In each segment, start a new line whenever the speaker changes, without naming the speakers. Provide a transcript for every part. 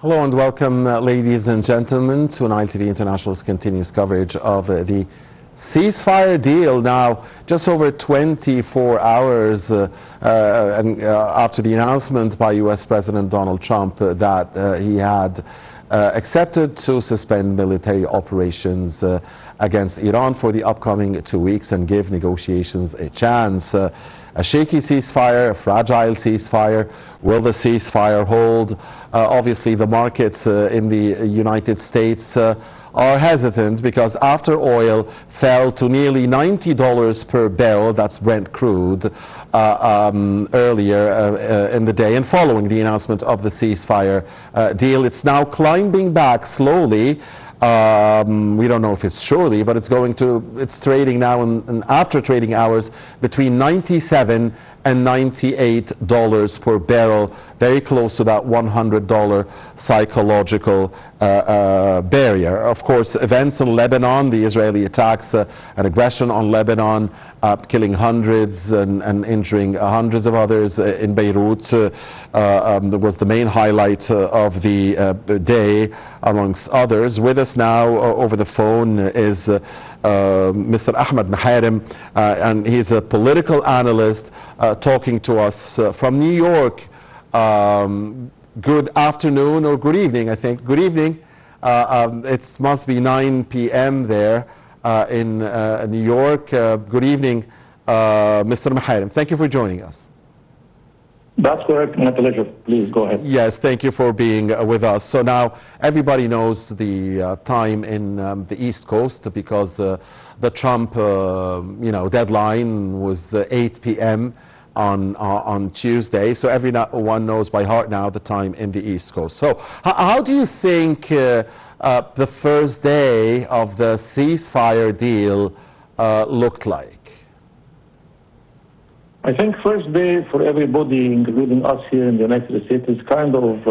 Hello and welcome, ladies and gentlemen, to Nile TV International's continuous coverage of the ceasefire deal. Now, just over 24 hours after the announcement by U.S. President Donald Trump that he had accepted to suspend military operations against Iran for the upcoming 2 weeks and give negotiations a chance. A shaky ceasefire, a fragile ceasefire. Will the ceasefire hold? Obviously, the markets in the United States are hesitant because after oil fell to nearly $90 per barrel, that's Brent crude, earlier in the day and following the announcement of the ceasefire deal, it's now climbing back slowly. We don't know if it's surely, but it's trading now and after trading hours between $97 and $98 per barrel, very close to that $100 psychological barrier. Of course, events in Lebanon, the Israeli attacks and aggression on Lebanon, killing hundreds and injuring hundreds of others in Beirut, was the main highlight of the day, amongst others. With us now over the phone is Mr. Ahmed Maharem, and he's a political analyst talking to us from New York. Good afternoon or good evening, I think. Good evening. It must be 9 p.m. there in New York. Good evening, Mr. Maharem. Thank you for joining us.
That's correct. My pleasure. Please go ahead.
Yes, thank you for being with us. So now everybody knows the time in the East Coast because the Trump deadline was 8 p.m. on Tuesday. So everyone knows by heart now the time in the East Coast. So how do you think the first day of the ceasefire deal looked like?
I think first day for everybody, including us here in the United States, is kind of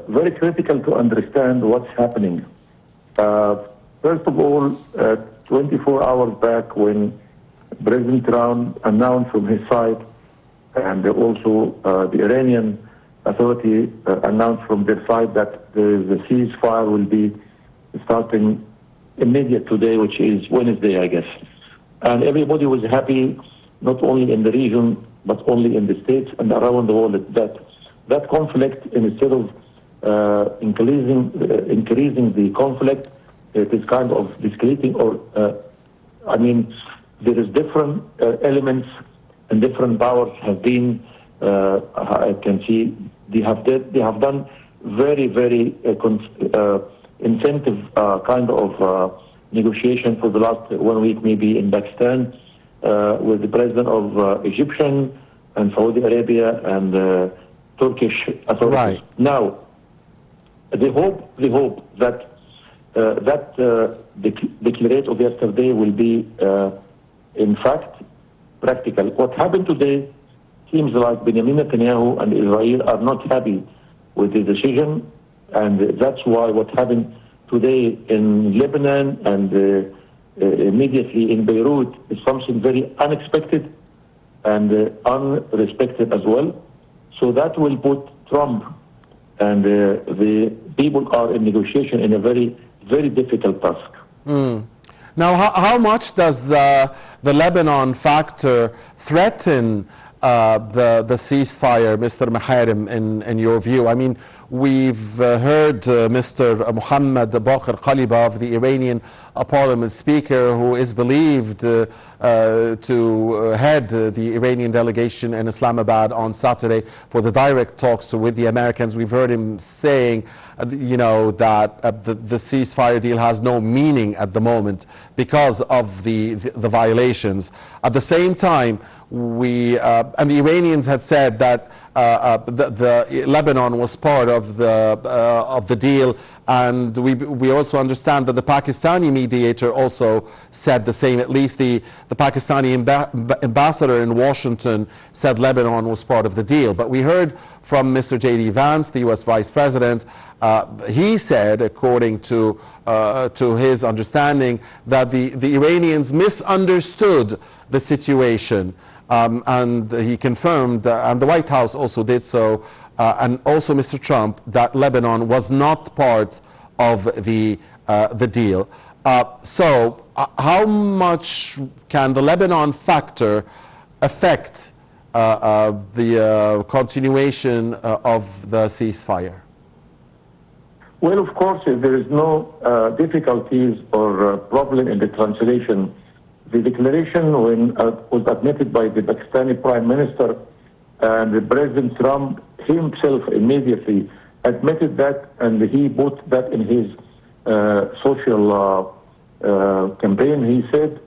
very critical to understand what's happening. First of all, 24 hours back when President Trump announced from his side, and also the Iranian Authority announced from their side that the ceasefire will be starting immediate today, which is Wednesday, I guess. And everybody was happy, not only in the region, but only in the States and around the world, that conflict, instead of increasing the conflict, it is kind of escalating, or there is different elements and different powers have been, I can see, they have done very, very incentive kind of negotiation for the last 1 week, maybe in Pakistan, with the president of Egyptian and Saudi Arabia and Turkish authorities.
Right.
Now, they hope that the declaration of yesterday will be, in fact, practical. What happened today seems like Benjamin Netanyahu and Israel are not happy with the decision, and that's why what happened today in Lebanon and immediately in Beirut is something very unexpected and unrespected as well. So that will put Trump and the people are in negotiation in a very, very difficult task.
Now, how much does the Lebanon factor threaten the ceasefire, Mr. Maharem, in your view? I mean, we've heard Mr. Mohammed Baqir Qalibaf, the Iranian parliament speaker, who is believed to head the Iranian delegation in Islamabad on Saturday for the direct talks with the Americans. We've heard him saying, that the ceasefire deal has no meaning at the moment because of the violations. At the same time, and the Iranians had said that the Lebanon was part of the deal, and we also understand that the Pakistani mediator also said the same. At least the Pakistani ambassador in Washington said Lebanon was part of the deal. But we heard from Mr. J.D. Vance, the U.S. Vice President. He said, according to his understanding, that the Iranians misunderstood the situation. And he confirmed, and the White House also did so, and also Mr. Trump, that Lebanon was not part of the deal. So how much can the Lebanon factor affect the continuation of the ceasefire?
Well, of course, if there is no difficulties or problem in the translation, the declaration when was admitted by the Pakistani Prime Minister and the President Trump himself immediately admitted that, and he put that in his social campaign. He said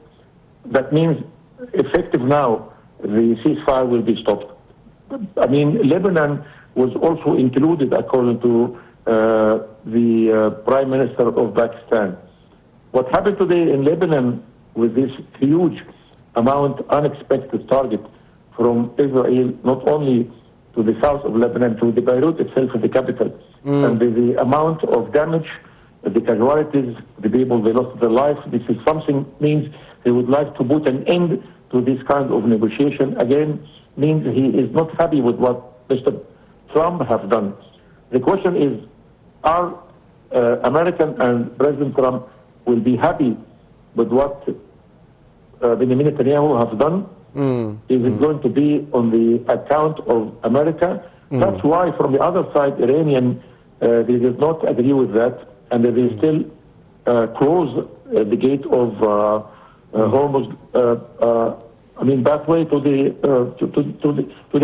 that means effective now the ceasefire will be stopped. I mean, Lebanon was also included according to the Prime Minister of Pakistan. What happened today in Lebanon with this huge amount, unexpected target from Israel, not only to the south of Lebanon, to the Beirut itself, the capital, and the amount of damage, the casualties, the people, they lost their life. This is something means they would like to put an end to this kind of negotiation. Again, means he is not happy with what Mr. Trump have done. The question is, are American and President Trump will be happy with what Benjamin Netanyahu have done? Is it going to be on the account of America? That's why, from the other side, Iranian, they did not agree with that, and they still close the gate of Hormuz. I mean, pathway to the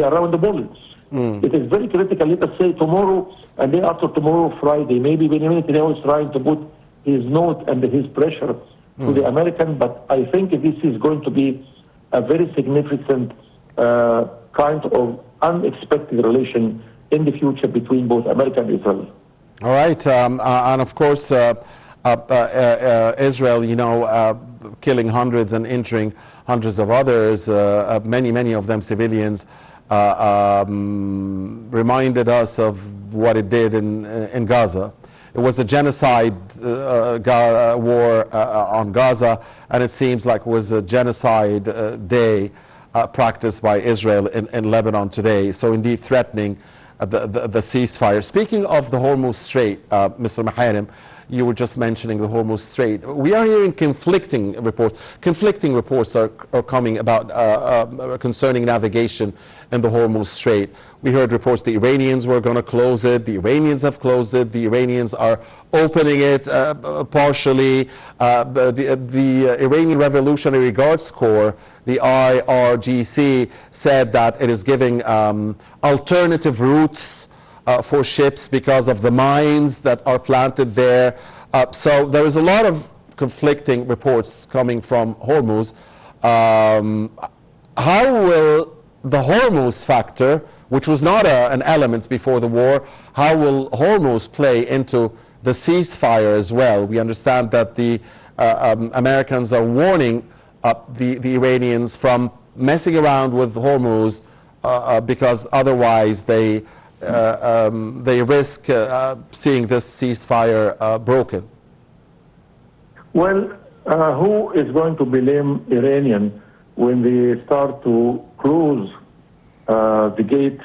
around the border. It is very critical. Let us say tomorrow and day after tomorrow, Friday, maybe Benjamin Netanyahu is trying to put his note and his pressure to the American, but I think this is going to be a very significant kind of unexpected relation in the future between both America and Israel.
All right, and of course, Israel, you know, killing hundreds and injuring hundreds of others, many of them civilians, reminded us of what it did in Gaza. It was a genocide war on Gaza, and it seems like it was a genocide day practiced by Israel in Lebanon today. So indeed threatening the ceasefire. Speaking of the Hormuz Strait, Mr. Maharem, you were just mentioning the Hormuz Strait. We are hearing conflicting reports. Conflicting reports are coming about concerning navigation in the Hormuz Strait. We heard reports the Iranians were going to close it. The Iranians have closed it. The Iranians are opening it partially. The Iranian Revolutionary Guards Corps, the IRGC, said that it is giving alternative routes for ships because of the mines that are planted there. So there is a lot of conflicting reports coming from Hormuz. How will the Hormuz factor, which was not an element before the war, how will Hormuz play into the ceasefire as well? We understand that the Americans are warning the Iranians from messing around with Hormuz because otherwise they risk seeing this ceasefire broken.
Well, who is going to blame Iranian when they start to close the gate,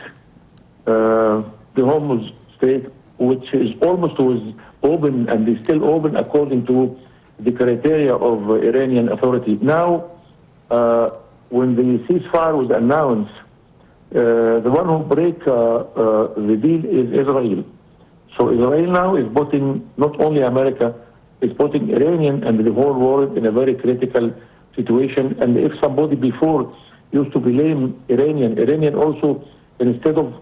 the Hormuz Strait, which is almost was open and is still open according to the criteria of Iranian authorities. Now, when the ceasefire was announced, the one who break the deal is Israel. So Israel now is putting not only America, is putting Iranian and the whole world in a very critical situation. And if somebody before used to blame Iranian also, instead of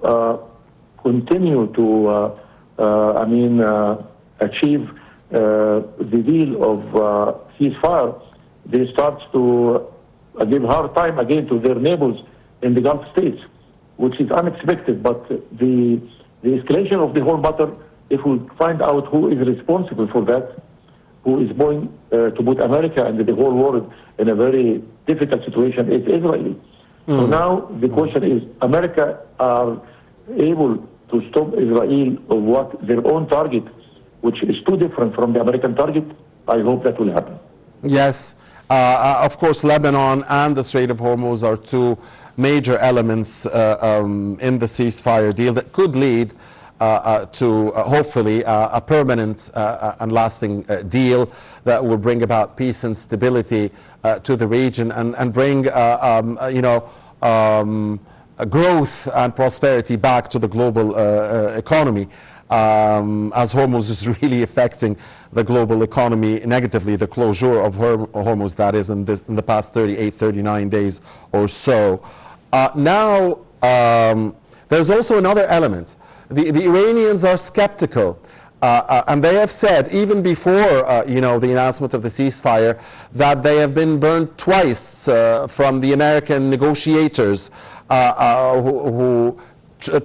continue to achieve the deal of ceasefire, they start to give hard time again to their neighbors in the Gulf states, which is unexpected. But the escalation of the whole matter, if we find out who is responsible for that, who is going to put America and the whole world in a very difficult situation, is Israel. So now the question is, America are able to stop Israel of what their own target, which is too different from the American target? I hope that will happen.
Yes. Of course, Lebanon and the Strait of Hormuz are two major elements in the ceasefire deal that could lead to hopefully a permanent and lasting deal that will bring about peace and stability to the region and bring growth and prosperity back to the global economy, as Hormuz is really affecting the global economy negatively, the closure of Hormuz, that is, in the past 38, 39 days or so. Now, there's also another element. The Iranians are skeptical, and they have said, even before the announcement of the ceasefire, that they have been burned twice from the American negotiators who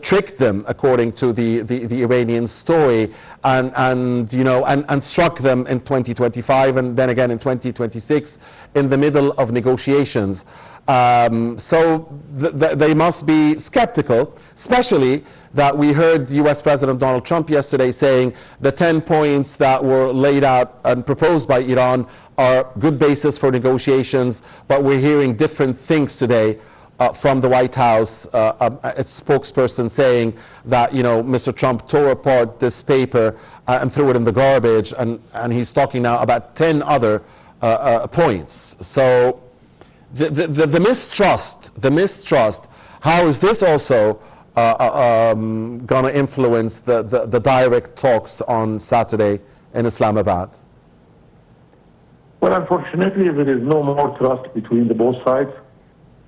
tricked them, according to the Iranian story, and struck them in 2025 and then again in 2026 in the middle of negotiations. So they must be skeptical, especially that we heard U.S. President Donald Trump yesterday saying the 10 points that were laid out and proposed by Iran are good basis for negotiations, but we're hearing different things today from the White House, its spokesperson saying that Mr. Trump tore apart this paper and threw it in the garbage, and he's talking now about 10 other points. So the mistrust, how is this also going to influence the direct talks on Saturday in Islamabad?
Well, unfortunately, there is no more trust between the both sides.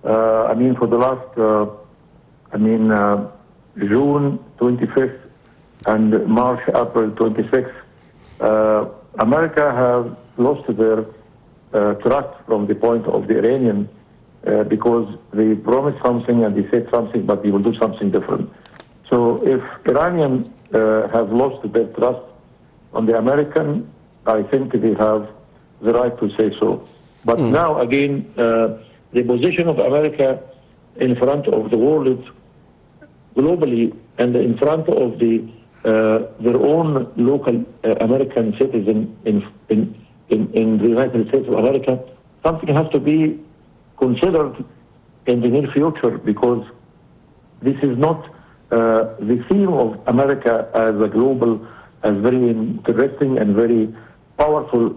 For the last, June 25th and March, April 26th, America has lost their trust from the point of the Iranian because they promised something and they said something, but they will do something different. So if Iranians have lost their trust on the American, I think they have the right to say so. But now again, the position of America in front of the world globally and in front of their own local American citizen in the United States of America, something has to be considered in the near future, because this is not the theme of America as a global, as very interesting and very powerful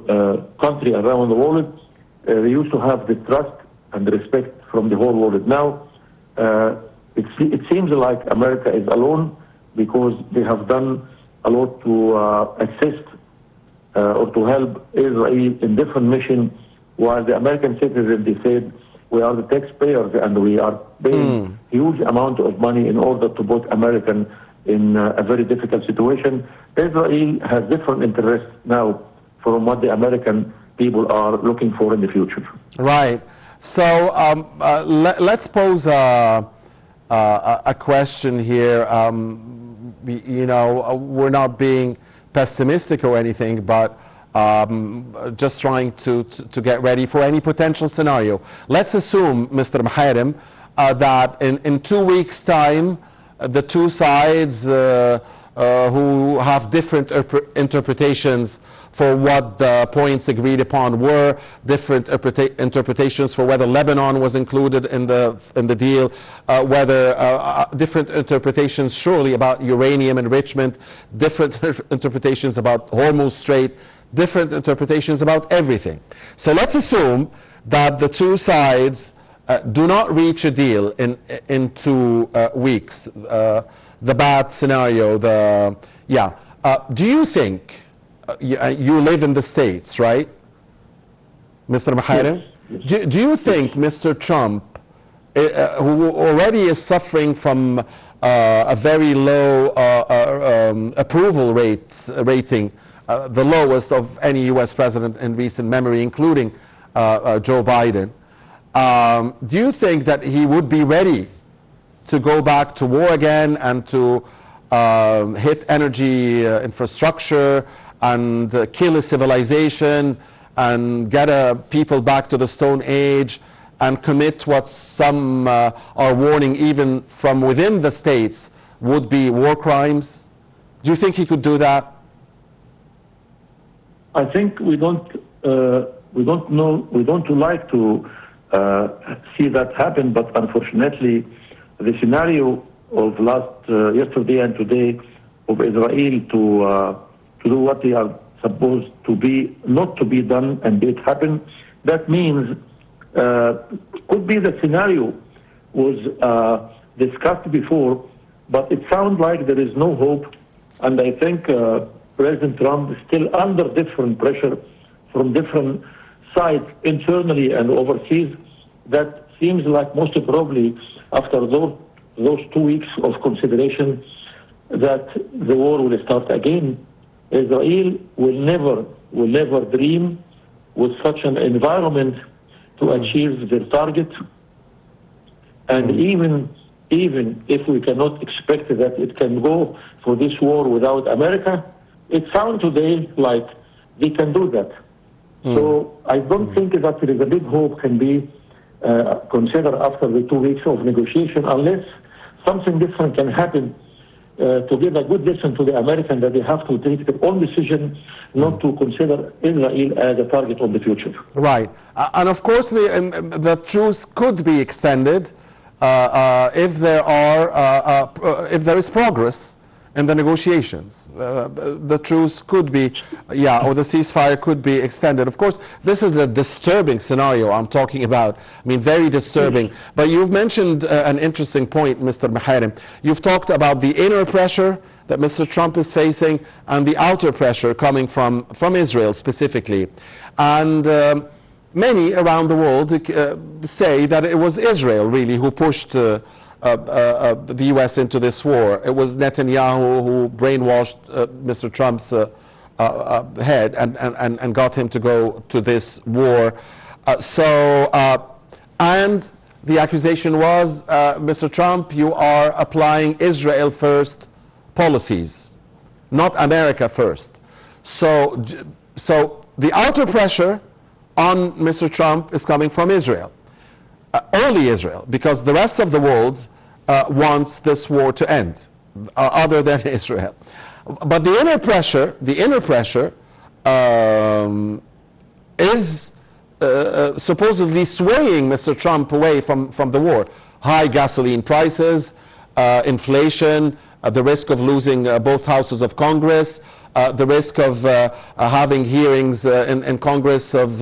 country around the world. They used to have the trust and respect from the whole world. Now, it seems like America is alone, because they have done a lot to assist or to help Israel in different missions, while the American citizens, they said, we are the taxpayers and we are paying huge amount of money in order to put American in a very difficult situation. Israel has different interests now from what the American people are looking for in the future.
Right. So let's pose a question here. We're not being pessimistic or anything, but just trying to get ready for any potential scenario. Let's assume, Mr. Maharem, that in 2 weeks' time, the two sides who have different interpretations for what the points agreed upon were, different interpretations for whether Lebanon was included in the deal, whether different interpretations surely about uranium enrichment, different interpretations about Hormuz Strait, different interpretations about everything. So let's assume that the two sides do not reach a deal in 2 weeks. The bad scenario, do you think, you live in the States, right, Mr. Maharem?
Yes.
Do you think Mr. Trump, who already is suffering from a very low approval rating, the lowest of any U.S. president in recent memory, including Joe Biden, do you think that he would be ready to go back to war again and to hit energy infrastructure and kill a civilization and get people back to the Stone Age and commit what some are warning even from within the states would be war crimes? Do you think he could do that?
I think we don't we don't know, we don't like to see that happen, but unfortunately, the scenario of yesterday and today of Israel to do what they are supposed to be, not to be done, and it happen, that means could be the scenario was discussed before, but it sounds like there is no hope, and I think President Trump is still under different pressure from different sides, internally and overseas. That seems like most probably after those 2 weeks of consideration that the war will start again. Israel will never dream with such an environment to achieve their target. And even if we cannot expect that it can go for this war without America, it sounds today like they can do that. So I don't think that there is a big hope can be considered after the 2 weeks of negotiation, unless something different can happen to give a good lesson to the Americans that they have to take their own decision not to consider Israel as a target of the future.
Right. And of course the truce could be extended if there is progress in the negotiations. The truce could be, or the ceasefire could be extended. Of course, this is a disturbing scenario I'm talking about. I mean, very disturbing. But you've mentioned an interesting point, Mr. Maharem. You've talked about the inner pressure that Mr. Trump is facing and the outer pressure coming from Israel specifically. And many around the world say that it was Israel really who pushed the U.S. into this war. It was Netanyahu who brainwashed Mr. Trump's head and got him to go to this war. And the accusation was, Mr. Trump, you are applying Israel first policies, not America first. So the outer pressure on Mr. Trump is coming from Israel. Only Israel, because the rest of the world wants this war to end, other than Israel. But the inner pressure is supposedly swaying Mr. Trump away from the war. High gasoline prices, inflation, the risk of losing both houses of Congress, the risk of having hearings in Congress of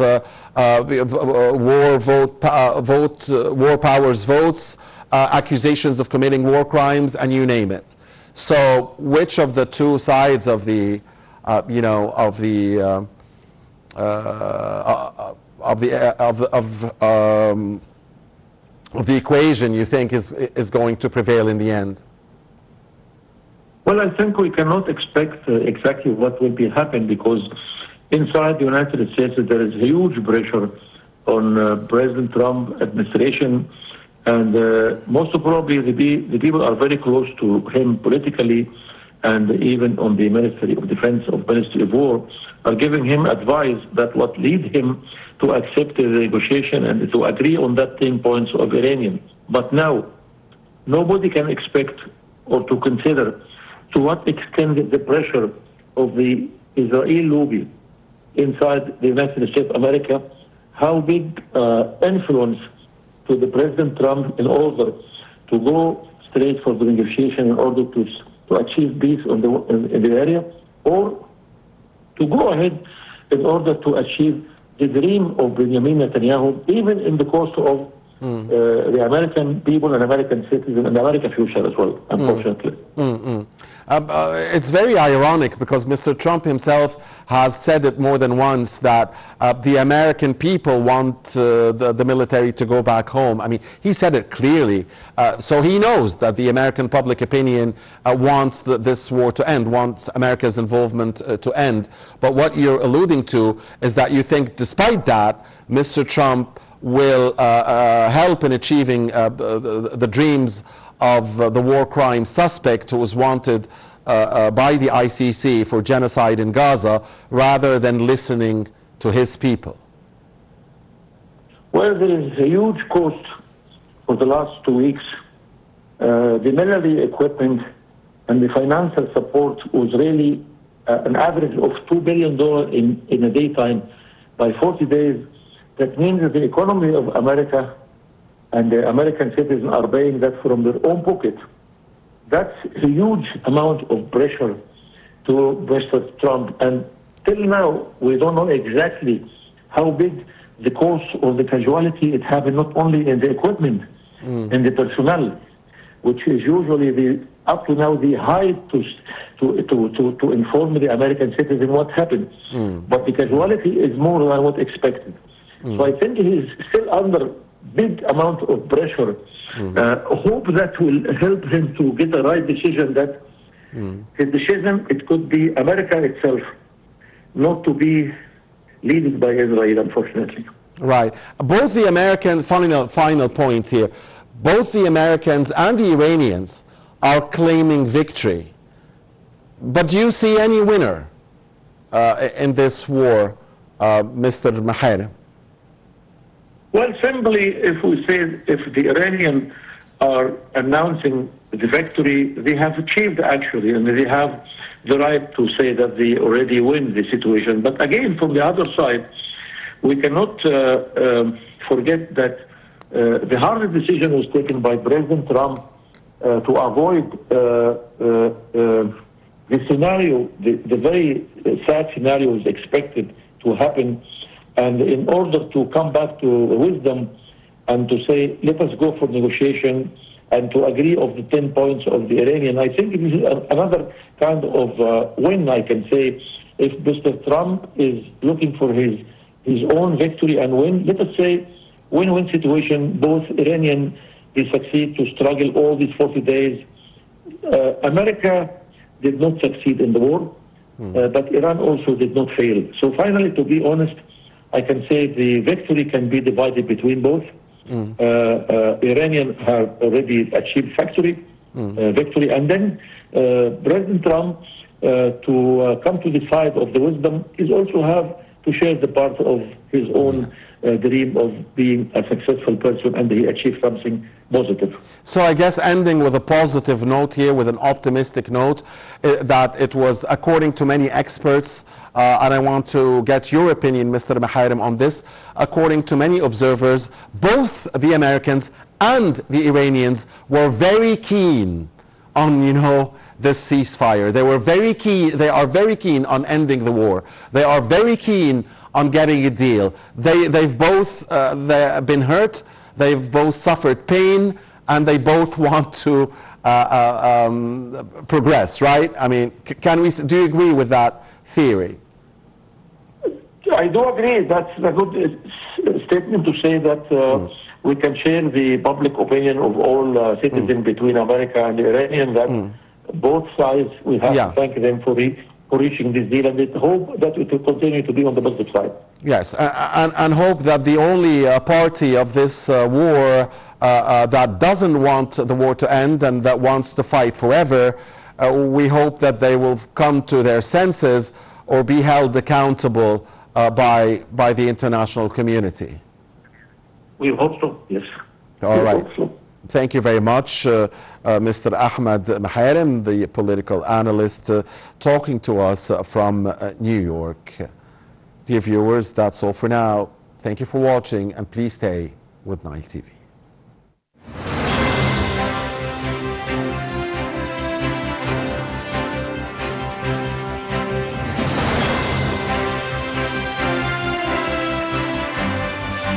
war powers votes, accusations of committing war crimes, and you name it. So, which of the two sides of the equation you think is going to prevail in the end?
Well, I think we cannot expect exactly what will be happening, because inside the United States there is huge pressure on President Trump administration, and most probably the people are very close to him politically, and even on the Ministry of Defense, of Ministry of War, are giving him advice that what lead him to accept the negotiation and to agree on that 10 points of Iranian. But now, nobody can expect or to consider to what extent the pressure of the Israeli lobby inside the United States of America, how big influence to the President Trump in order to go straight for the negotiation in order to achieve peace in the area, or to go ahead in order to achieve the dream of Benjamin Netanyahu, even in the cost of the American people and American citizens and American future as well, unfortunately.
It's very ironic, because Mr. Trump himself has said it more than once that the American people want the military to go back home. I mean, he said it clearly. So he knows that the American public opinion wants this war to end, wants America's involvement to end. But what you're alluding to is that you think, despite that, Mr. Trump will help in achieving the dreams of the war crime suspect who was wanted by the ICC for genocide in Gaza, rather than listening to his people?
Well, there is a huge cost for the last 2 weeks. The military equipment and the financial support was really an average of $2 billion in a daytime by 40 days, that means that the economy of America and the American citizens are paying that from their own pocket. That's a huge amount of pressure to Mr. Trump. And till now, we don't know exactly how big the cost or the casualty it happened, not only in the equipment and the personnel, which is usually up to now the height to inform the American citizen what happened. But the casualty is more than what expected. So I think he is still under big amount of pressure. Hope that will help him to get the right decision, that his decision, it could be America itself, not to be led by Israel, unfortunately.
Right. Both the Americans, final point here, both the Americans and the Iranians are claiming victory. But do you see any winner in this war, Mr. Maharem?
Well, simply, if we say, if the Iranians are announcing the victory, they have achieved actually, and they have the right to say that they already win the situation. But again, from the other side, we cannot forget that the hardest decision was taken by President Trump to avoid the scenario, the very sad scenario is expected to happen. And in order to come back to wisdom and to say, let us go for negotiation and to agree of the 10 points of the Iranian, I think this is another kind of win, I can say. If Mr. Trump is looking for his own victory and win, let us say, win-win situation, both Iranian, they succeed to struggle all these 40 days. America did not succeed in the war, but Iran also did not fail. So finally, to be honest, I can say the victory can be divided between both. Iranians have already achieved victory, and then President Trump, to come to the side of the wisdom, is also have to share the part of his own dream of being a successful person, and he achieved something positive.
So I guess ending with a positive note here, with an optimistic note, that it was, according to many experts, and I want to get your opinion, Mr. Maharem, on this. According to many observers, both the Americans and the Iranians were very keen on, this ceasefire. They were very keen. They are very keen on ending the war. They are very keen on getting a deal. They've both been hurt. They've both suffered pain, and they both want to progress. Right? I mean, do you agree with that theory?
I do agree. That's a good statement to say that we can share the public opinion of all citizens between America and the Iranian, that both sides, we have to thank them for reaching this deal, and hope that it will continue to be on the positive side. Yes,
and hope that the only party of this war that doesn't want the war to end and that wants to fight forever, we hope that they will come to their senses or be held accountable by the international community.
We hope so, yes.
All right. Thank you very much, Mr. Ahmed Maharem, the political analyst, talking to us from New York. Dear viewers, that's all for now. Thank you for watching, and please stay with Nile TV.